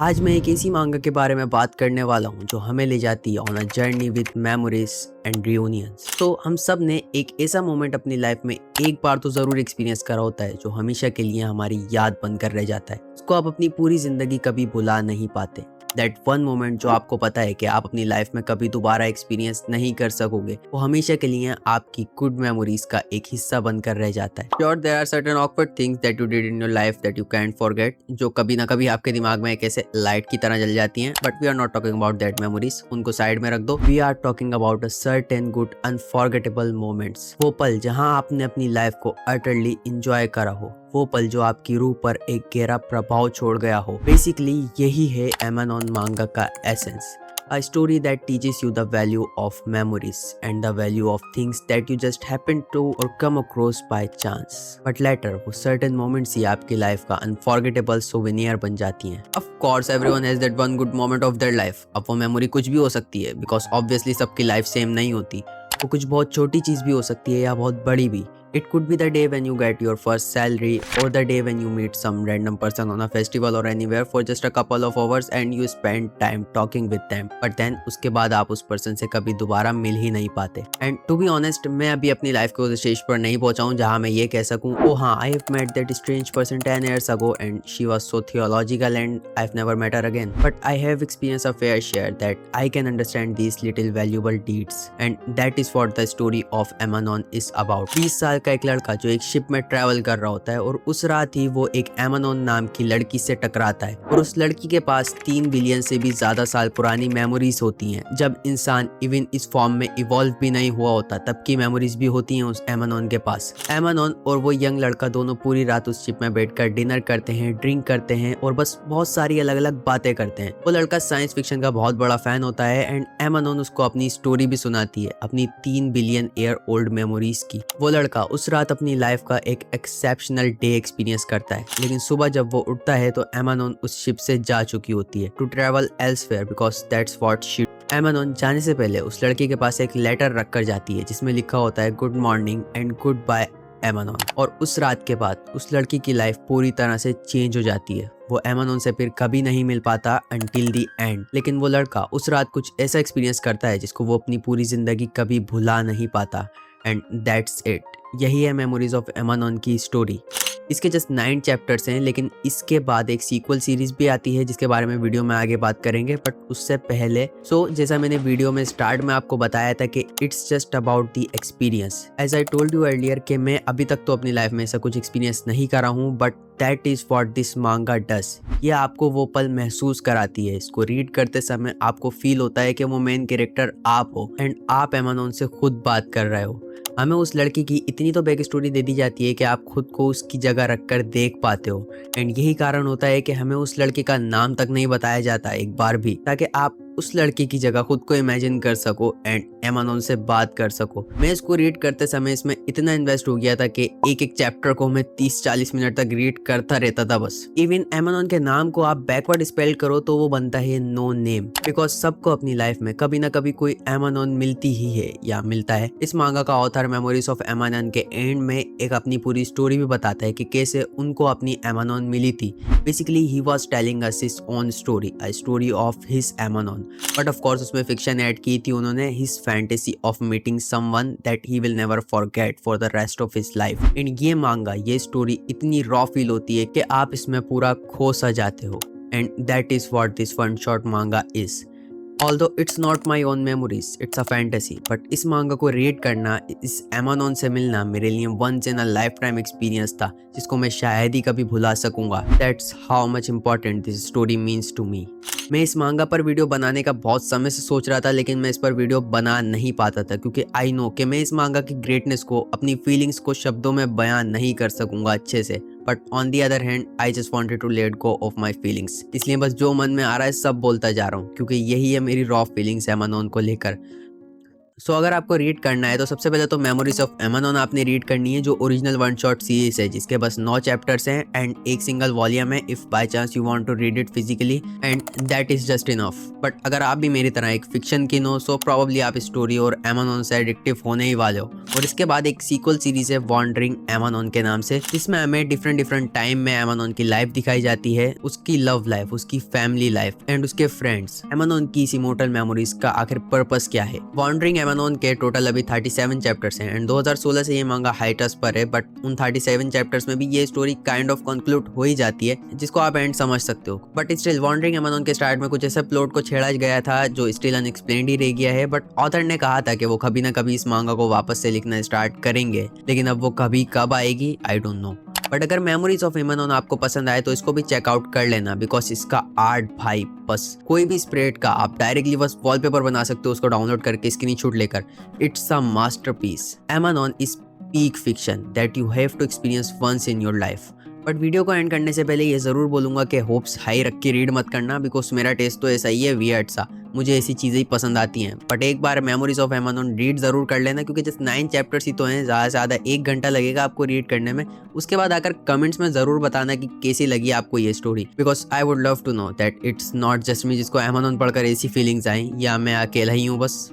आज मैं एक ऐसी मांगा के बारे में बात करने वाला हूँ जो हमें ले जाती है on a journey with memories and reunions. तो हम सब ने एक ऐसा मोमेंट अपनी लाइफ में एक बार तो जरूर एक्सपीरियंस करा होता है जो हमेशा के लिए हमारी याद बनकर रह जाता है। उसको आप अपनी पूरी जिंदगी कभी भुला नहीं पाते। दैट वन मोमेंट जो आपको पता है कि आप अपनी लाइफ में कभी दोबारा एक्सपीरियंस नहीं कर सकोगे, वो हमेशा के लिए आपकी गुड मेमोरीज का एक हिस्सा बनकर रह जाता है। Sure there are certain awkward things that you did in your life that you can't forget, जो कभी ना कभी आपके दिमाग में एक ऐसे लाइट की तरह जल जाती हैं। But we are not talking about that memories, उनको साइड में रख दो। We are talking about a certain good unforgettable moments, वो पल जहां आपने अपनी लाइफ को अटरली इंजॉय करा हो, वो पल जो आपकी रूह पर एक गहरा प्रभाव छोड़ गया हो। बेसिकली यही है एमानॉन मांगा का essence. A story that teaches you the value of memories and the value of things that you just happen to or come across by chance. But later, वो certain moments ही आपकी लाइफ का unforgettable souvenir बन जाती हैं। Of course, everyone has that one good moment of their life. अब वो memory कुछ भी हो सकती है, because obviously सबकी लाइफ सेम नहीं होती। वो कुछ बहुत छोटी चीज भी हो सकती है या बहुत बड़ी भी। It could be the day when you get your first salary, or the day when you meet some random person on a festival or anywhere for just a couple of hours and you spend time talking with them. But then उसके बाद आप उस person से कभी दोबारा मिल ही नहीं पाते। And to be honest, मैं अभी अपनी लाइफ के उस स्टेज पर नहीं पहुंचा हूँ जहाँ मैं ये कह सकूँ, oh हाँ, I have met that strange person 10 years ago and she was so theological and I've never met her again. But I have experienced a fair share that I can understand these little valuable deeds, and that is what the story of Amanon is about। 20 साल का एक लड़का जो एक ship में travel कर रहा होता है और उस रात ही वो एक एमानॉन नाम की लड़की से टकराता है और उस लड़की के पास 3 बिलियन से भी ज्यादा साल पुरानी मेमोरीज होती हैं। जब इंसान इवन इस फॉर्म में इवॉल्व भी नहीं हुआ होता तब की मेमोरीज भी होती हैं उस एमानॉन के पास। एमानॉन और वो यंग लड़का दोनों पूरी रात उस शिप में बैठकर डिनर करते हैं, ड्रिंक करते हैं और बस बहुत सारी अलग अलग बातें करते हैं। वो लड़का साइंस फिक्शन का बहुत बड़ा फैन होता है एंड एमानॉन उसको अपनी स्टोरी भी सुनाती है अपनी 3 बिलियन ईयर ओल्ड मेमोरीज की। वो लड़का उस रात अपनी लाइफ का एक एक्सेप्शनल डे एक्सपीरियंस करता है, लेकिन सुबह जब वो उठता है तो एमानॉन उस शिप से जा चुकी होती है to travel elsewhere because that's what she. Emanon जाने से पहले उस लड़की के पास एक लेटर रख कर जाती है जिसमें लिखा होता है good morning and goodbye Emanon. और उस रात के बाद उस लड़की की लाइफ पूरी तरह से चेंज हो जाती है। वो एमानॉन से फिर कभी नहीं मिल पाता अंटिल दी एंड, लेकिन वो लड़का उस रात कुछ ऐसा एक्सपीरियंस करता है जिसको वो अपनी पूरी जिंदगी कभी भुला नहीं पाता। एंड दैट्स इट, यही है मेमोरीज ऑफ एमानॉन की स्टोरी। इसके जस्ट 9 चैप्टर्स हैं, लेकिन इसके बाद एक सीक्वल सीरीज भी आती है जिसके बारे में वीडियो में आगे बात करेंगे। बट उससे पहले जैसा मैंने वीडियो में स्टार्ट में आपको बताया था कि it's just about the experience. As I told you earlier कि मैं अभी तक तो अपनी लाइफ में ऐसा कुछ एक्सपीरियंस नहीं करा हूँ, but that is what this मांगा डज। ये आपको वो पल महसूस कराती है। इसको रीड करते समय आपको फील होता है कि वो मेन कैरेक्टर आप हो एंड आप एमानॉन से खुद बात कर रहे हो। हमें उस लड़की की इतनी तो बैक स्टोरी दे दी जाती है कि आप खुद को उसकी जगह रखकर देख पाते हो। एंड यही कारण होता है कि हमें उस लड़की का नाम तक नहीं बताया जाता एक बार भी, ताकि आप उस लड़की की जगह खुद को इमेजिन कर सको एंड एमानॉन से बात कर सको। मैं इसको रीड करते समय इसमें इतना इन्वेस्ट हो गया था कि एक एक चैप्टर को मैं 30-40 मिनट तक रीड करता रहता था बस। इवन एमानॉन के नाम को आप बैकवर्ड स्पेल करो तो वो बनता है नो नेम, बिकॉज सबको अपनी लाइफ में कभी ना कभी कोई एमानॉन मिलती ही है या मिलता है। इस मांगा का ऑथर मेमोरीज ऑफ एमानॉन के एंड में एक अपनी पूरी स्टोरी भी बताता है कि कैसे उनको अपनी एमानॉन मिली थी। Basically he was telling us his own story, a story of his Emanon. But of course उसमें फिक्शन ऐड की थी उन्होंने, his fantasy of meeting someone that he will never forget for the rest of his life. And ये manga, ये story इतनी raw feel होती है कि आप इसमें पूरा खो सा जाते हो। And that is what this one shot मांगा is. Although it's not my own memories, it's a fantasy, but इस मांगा को रीड करना, इस एमानॉन से मिलना मेरे लिए once in a lifetime experience था जिसको मैं शायद ही कभी भुला सकूंगा। That's how much important this story means to me। मैं इस मांगा पर वीडियो बनाने का बहुत समय से सोच रहा था, लेकिन मैं इस पर वीडियो बना नहीं पाता था क्योंकि आई नो कि मैं इस मांगा की ग्रेटनेस को, अपनी फीलिंग्स को शब्दों में बयान नहीं कर सकूंगा अच्छे से। But on the other hand I just wanted to let go of my feelings, इसलिए बस जो मन में आ रहा है सब बोलता जा रहा हूँ क्योंकि यही है मेरी रॉ फीलिंग्स एमानॉन को लेकर। सो अगर आपको रीड करना है तो सबसे पहले तो मेमोरीज ऑफ एमानोन आपने रीड करनी है, जो ओरिजिनल वन शॉट सीरीज है जिसके बस 9 चैप्टर्स हैं एंड एक सिंगल वॉल्यूम है, if by chance you want to read it physically, and that is just enough. But अगर आप भी मेरी तरह एक फिक्शन की हो, सो प्रोबेबली आप स्टोरी और एमानोन से एडिक्टिव होने ही वाले हो। और इसके बाद एक सीक्वल सीरीज है वॉन्डरिंग एमानोन के नाम से, जिसमें हमें डिफरेंट टाइम में एमानोन की लाइफ दिखाई जाती है, उसकी लव लाइफ, उसकी फैमिली लाइफ एंड उसके फ्रेंड्स। एमानोन की इस इमोर्टल मेमोरीज का आखिर पर्पस क्या है? वॉन्डरिंग एमानोन के टोटल अभी 37 चैप्टर्स हैं एंड 2016 से ये मांगा हाइटस पर है, बट उन 37 चैप्टर्स में भी ये स्टोरी काइंड ऑफ कंक्लूड हो ही जाती है, जिसको आप एंड समझ सकते हो। बट स्टिल वॉन्डरिंग एमानोन के स्टार्ट में कुछ ऐसे प्लॉट को छेड़ा गया था जो स्टिल अनएक्सप्लेन्ड ही रह गया है, बट ऑथर ने कहा था कि वो कभी ना कभी इस मांगा को वापस से लिखना स्टार्ट करेंगे, लेकिन अब वो कभी कब आएगी आई डोंट नो। बट अगर मेमोरीज ऑफ एमानोन आपको पसंद आए तो इसको भी चेकआउट कर लेना, बिकॉज इसका आर्ट भाई बस कोई भी स्प्रेड का आप डायरेक्टली बस वॉलपेपर बना सकते हो उसको डाउनलोड करके स्क्रीनशॉट लेकर। It's a masterpiece. Emanon is peak fiction that you have to experience once in your life. But video को एंड करने से पहले ये जरूर बोलूंगा कि होप्स हाई रख के रीड मत करना, बिकॉज मेरा टेस्ट तो ऐसा ही है, वियर्ड सा, मुझे ऐसी चीजें ही पसंद आती हैं। बट एक बार मेमोरीज ऑफ एमानोन रीड जरूर कर लेना, क्योंकि जस्ट 9 चैप्टर्स ही तो हैं, ज़्यादा से ज़्यादा 1 घंटा लगेगा आपको रीड करने में। उसके बाद आकर कमेंट्स में जरूर बताना कि कैसी लगी आपको ये story, because I would love to know that it's not just me जिसको एमानोन पढ़कर ऐसी फीलिंग्स आई, या मैं अकेला ही हूँ बस।